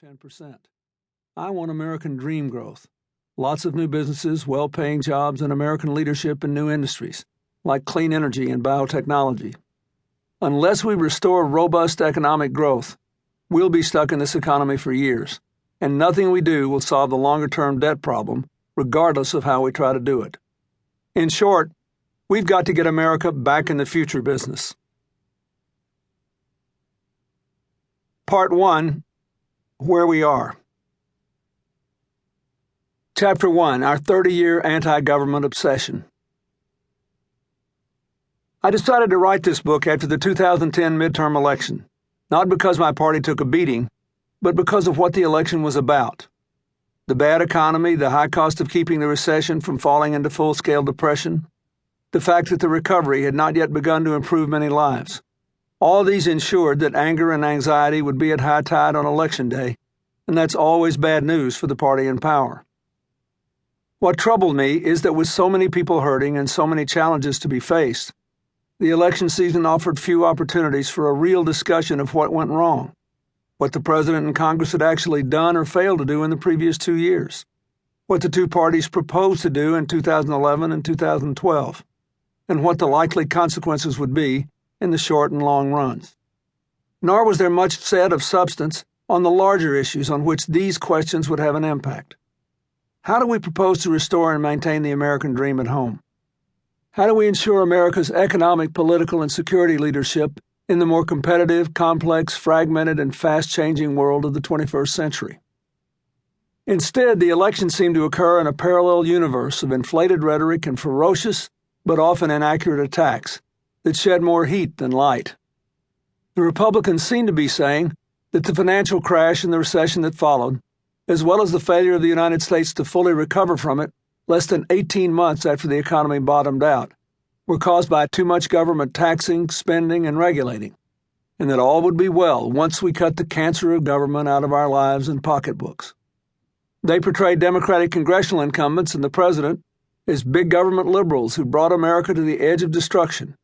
10%. I want American dream growth. Lots of new businesses, well-paying jobs, and American leadership in new industries, like clean energy and biotechnology. Unless we restore robust economic growth, we'll be stuck in this economy for years, and nothing we do will solve the longer-term debt problem, regardless of how we try to do it. In short, we've got to get America back in the future business. Part 1. Where we are. Chapter 1. Our 30-year anti-government obsession. I decided to write this book after the 2010 midterm election, not because my party took a beating, but because of what the election was about. The bad economy, the high cost of keeping the recession from falling into full-scale depression, the fact that the recovery had not yet begun to improve many lives. All these ensured that anger and anxiety would be at high tide on Election Day, and that's always bad news for the party in power. What troubled me is that with so many people hurting and so many challenges to be faced, the election season offered few opportunities for a real discussion of what went wrong, what the President and Congress had actually done or failed to do in the previous 2 years, what the two parties proposed to do in 2011 and 2012, and what the likely consequences would be in the short and long runs. Nor was there much said of substance on the larger issues on which these questions would have an impact. How do we propose to restore and maintain the American dream at home? How do we ensure America's economic, political, and security leadership in the more competitive, complex, fragmented, and fast-changing world of the 21st century? Instead, the election seemed to occur in a parallel universe of inflated rhetoric and ferocious, but often inaccurate attacks that shed more heat than light. The Republicans seemed to be saying that the financial crash and the recession that followed, as well as the failure of the United States to fully recover from it less than 18 months after the economy bottomed out, were caused by too much government taxing, spending, and regulating, and that all would be well once we cut the cancer of government out of our lives and pocketbooks. They portrayed Democratic congressional incumbents and the president as big government liberals who brought America to the edge of destruction,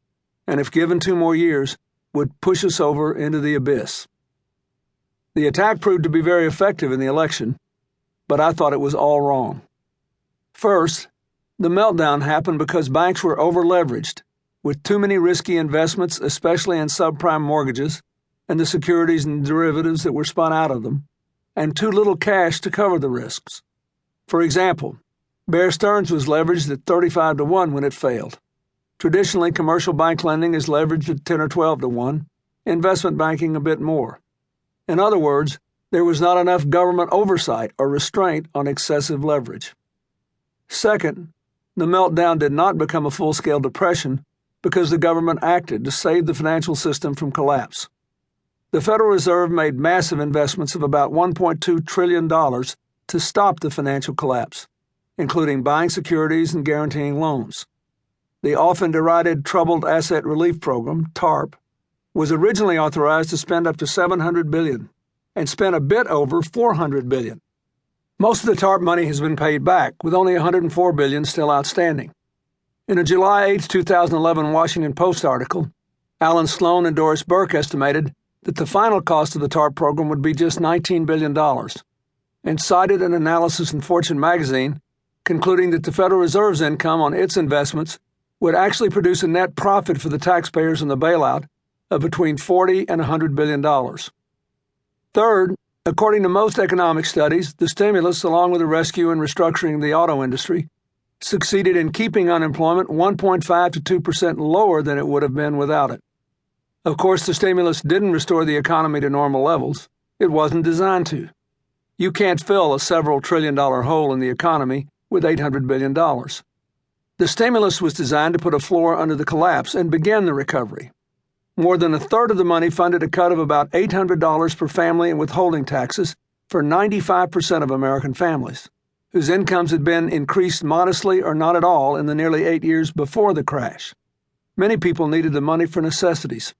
and if given 2 more years, would push us over into the abyss. The attack proved to be very effective in the election, but I thought it was all wrong. First, the meltdown happened because banks were over-leveraged, with too many risky investments, especially in subprime mortgages, and the securities and derivatives that were spun out of them, and too little cash to cover the risks. For example, Bear Stearns was leveraged at 35-1 when it failed. Traditionally, commercial bank lending is leveraged at 10 or 12-1, investment banking a bit more. In other words, there was not enough government oversight or restraint on excessive leverage. Second, the meltdown did not become a full-scale depression because the government acted to save the financial system from collapse. The Federal Reserve made massive investments of about $1.2 trillion to stop the financial collapse, including buying securities and guaranteeing loans. The often derided Troubled Asset Relief Program, TARP, was originally authorized to spend up to $700 billion and spent a bit over $400 billion. Most of the TARP money has been paid back, with only $104 billion still outstanding. In a July 8, 2011 Washington Post article, Alan Sloan and Doris Burke estimated that the final cost of the TARP program would be just $19 billion, and cited an analysis in Fortune magazine concluding that the Federal Reserve's income on its investments would actually produce a net profit for the taxpayers in the bailout of between $40 and $100 billion. Third, according to most economic studies, the stimulus, along with the rescue and restructuring of the auto industry, succeeded in keeping unemployment 1.5 to 2% lower than it would have been without it. Of course, the stimulus didn't restore the economy to normal levels. It wasn't designed to. You can't fill a several trillion-dollar hole in the economy with $800 billion. The stimulus was designed to put a floor under the collapse and begin the recovery. More than a third of the money funded a cut of about $800 per family in withholding taxes for 95% of American families, whose incomes had been increased modestly or not at all in the nearly 8 years before the crash. Many people needed the money for necessities.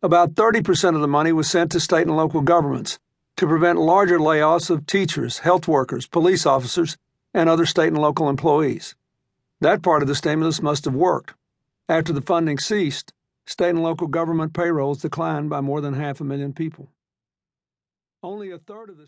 About 30% of the money was sent to state and local governments to prevent larger layoffs of teachers, health workers, police officers, and other state and local employees. That part of the stimulus must have worked. After the funding ceased, state and local government payrolls declined by more than 500,000 people. Only a third of the